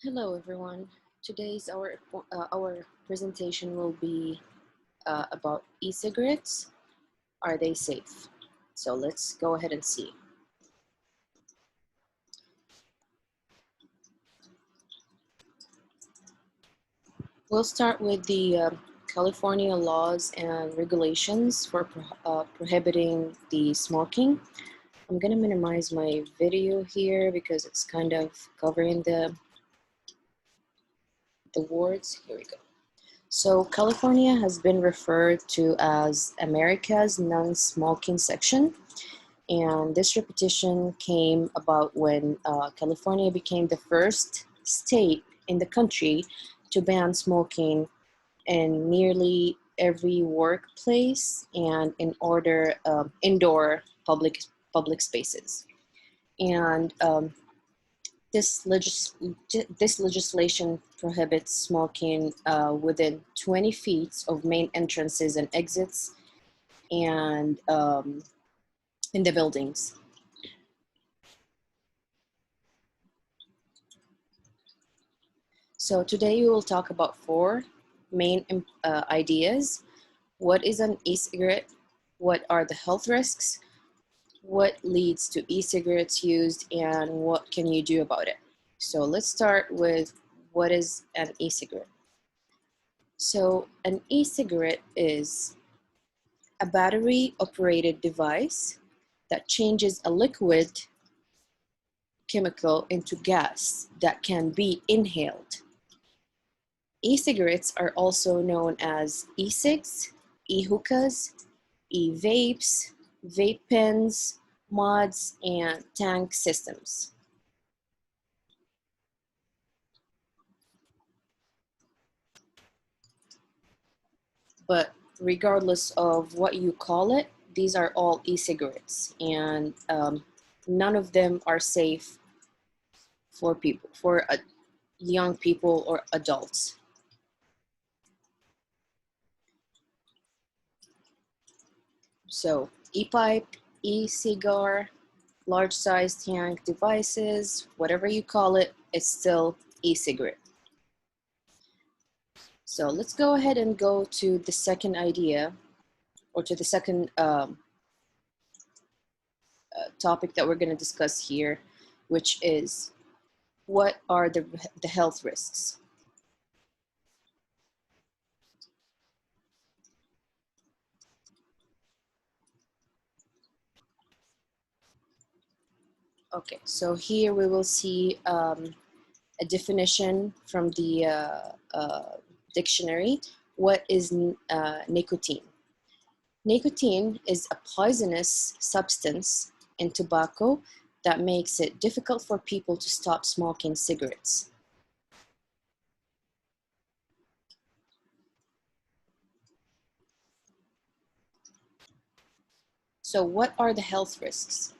Hello everyone. Today's our presentation will be about e-cigarettes. Are they safe? So let's go ahead and see. We'll start with the California laws and regulations for prohibiting the smoking. I'm gonna minimize my video here because it's kind of covering the words. Here we go. So California has been referred to as America's non-smoking section, and this repetition came about when California became the first state in the country to ban smoking in nearly every workplace and in indoor public spaces. And this legislation prohibits smoking within 20 feet of main entrances and exits and in the buildings. So today we will talk about four main ideas. What is an e-cigarette? What are the health risks? What leads to e-cigarettes used, and what can you do about it? So let's start with what is an e-cigarette. So an e-cigarette is a battery-operated device that changes a liquid chemical into gas that can be inhaled. E-cigarettes are also known as e-cigs, e-hookahs, e-vapes, vape pens, mods, and tank systems. But regardless of what you call it, these are all e-cigarettes, and none of them are safe for people, for young people or adults. So e-pipe, e-cigar, large size tank devices, whatever you call it, it's still e-cigarette. So let's go ahead and go to the second idea, or to the second topic that we're going to discuss here, which is what are the health risks? Okay, so here we will see a definition from the dictionary. What is nicotine? Nicotine is a poisonous substance in tobacco that makes it difficult for people to stop smoking cigarettes. So what are the health risks?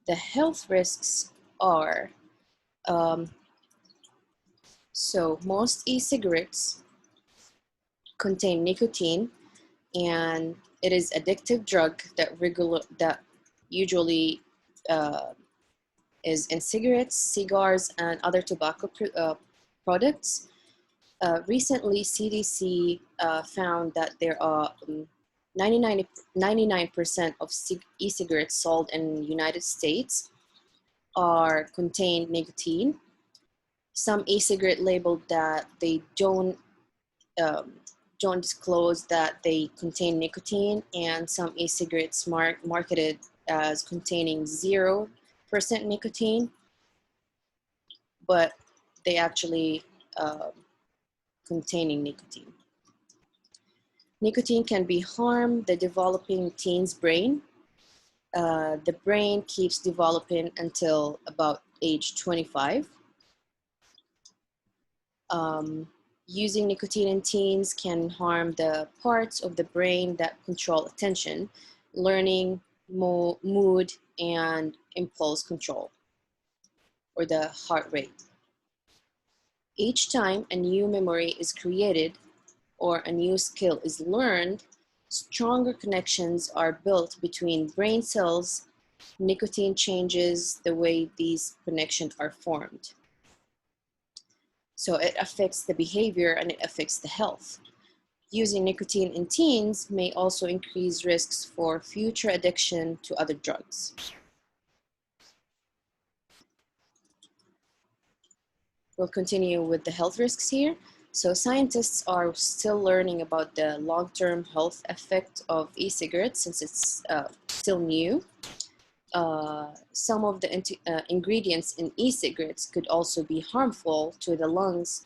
The health risks are, so most e-cigarettes contain nicotine, and it is addictive drug that usually is in cigarettes, cigars, and other tobacco products. Recently, CDC found that there are 99% of e-cigarettes sold in the United States contain nicotine. Some e-cigarette labeled that they um, don't disclose that they contain nicotine, and some e-cigarettes marketed as containing 0% nicotine, but they actually containing nicotine. Nicotine can harm the developing teen's brain. The brain keeps developing until about age 25. Using nicotine in teens can harm the parts of the brain that control attention, learning, mood, and impulse control, or the heart rate. Each time a new memory is created or a new skill is learned, stronger connections are built between brain cells. Nicotine changes the way these connections are formed. So it affects the behavior and it affects the health. Using nicotine in teens may also increase risks for future addiction to other drugs. We'll continue with the health risks here. So scientists are still learning about the long-term health effect of e-cigarettes since it's still new. Some of the ingredients in e-cigarettes could also be harmful to the lungs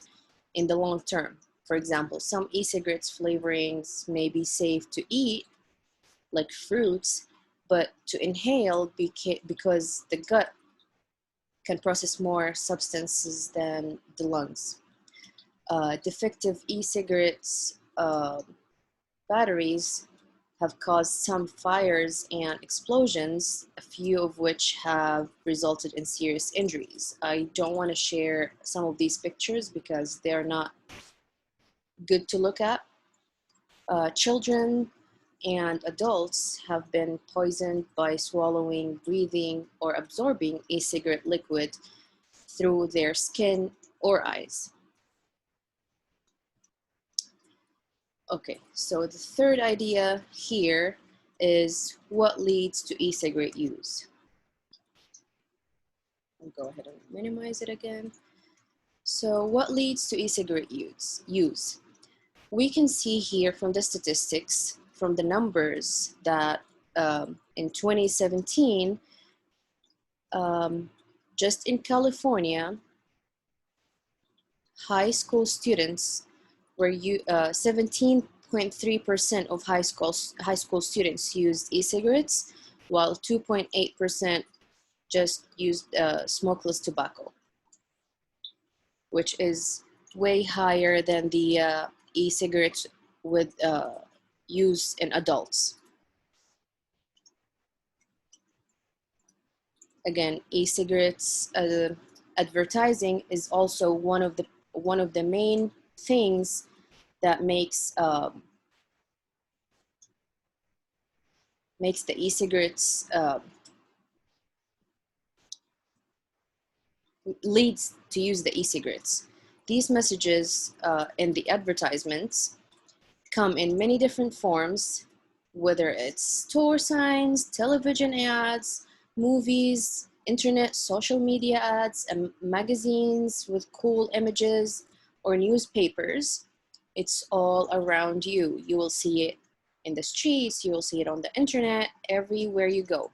in the long term. For example, some e-cigarettes flavorings may be safe to eat, like fruits, but to inhale because the gut can process more substances than the lungs. Defective e-cigarettes batteries have caused some fires and explosions, a few of which have resulted in serious injuries. I don't want to share some of these pictures because they're not good to look at. Children and adults have been poisoned by swallowing, breathing, or absorbing e-cigarette liquid through their skin or eyes. Okay, so the third idea here is what leads to e-cigarette use. I'll go ahead and minimize it again. So what leads to e-cigarette use? We can see here from the statistics, from the numbers that in 2017, just in California, high school students were 17.3% of high school students used e-cigarettes, while 2.8% just used smokeless tobacco, which is way higher than the e-cigarettes with use in adults. Again, e-cigarettes advertising is also one of the main things that makes the e-cigarettes leads to use the e-cigarettes. These messages in the advertisements come in many different forms, whether it's store signs, television ads, movies, internet, social media ads, and magazines with cool images, or newspapers. It's all around you. You will see it in the streets, you will see it on the internet, everywhere you go.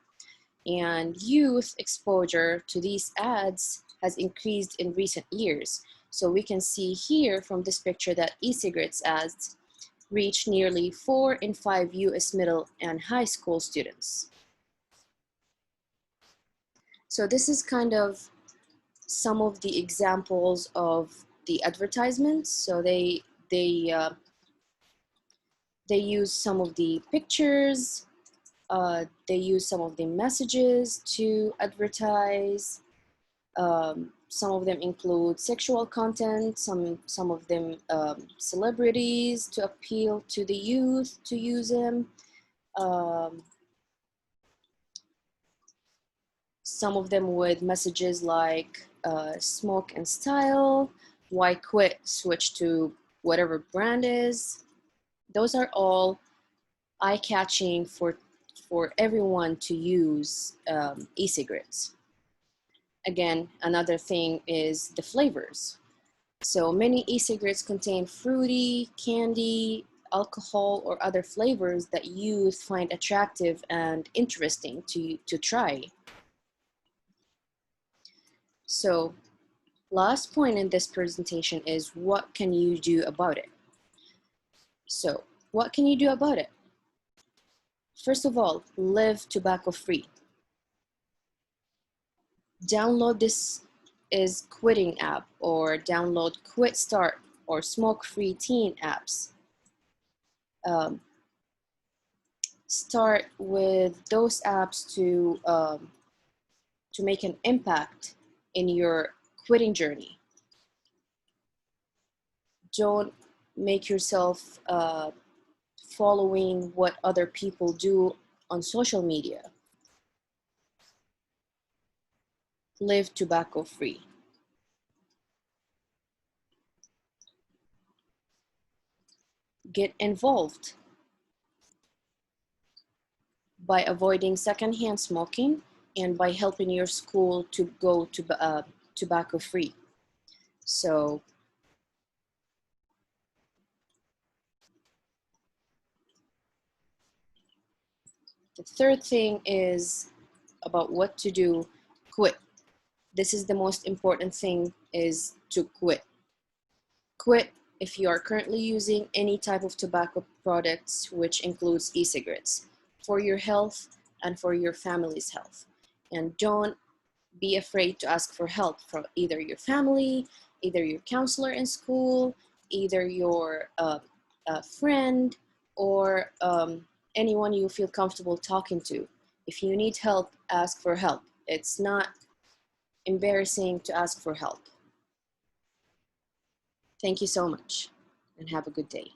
And youth exposure to these ads has increased in recent years. So we can see here from this picture that e-cigarettes ads reach nearly 4 in 5 US middle and high school students. So this is kind of some of the examples of the advertisements. So they use some of the pictures, they use some of the messages to advertise. Some of them include sexual content, some of them celebrities to appeal to the youth to use them. Some of them with messages like smoke and style, why quit, switch to whatever brand is. Those are all eye-catching for everyone to use e-cigarettes. Again, another thing is the flavors. So many e-cigarettes contain fruity, candy, alcohol, or other flavors that youth find attractive and interesting to try. So last point in this presentation is what can you do about it? So what can you do about it? First of all, live tobacco-free. Download This Is Quitting app or download Quit Start or Smoke-Free Teen apps. Start with those apps to make an impact in your quitting journey. Don't make yourself following what other people do on social media. Live tobacco free. Get involved by avoiding secondhand smoking and by helping your school to go to tobacco free. So the third thing is about what to do. Quit. This is the most important thing, is to quit. Quit if you are currently using any type of tobacco products, which includes e-cigarettes, for your health and for your family's health. And don't be afraid to ask for help from either your family, either your counselor in school, either your friend, or anyone you feel comfortable talking to. If you need help, ask for help. It's not embarrassing to ask for help. Thank you so much and have a good day.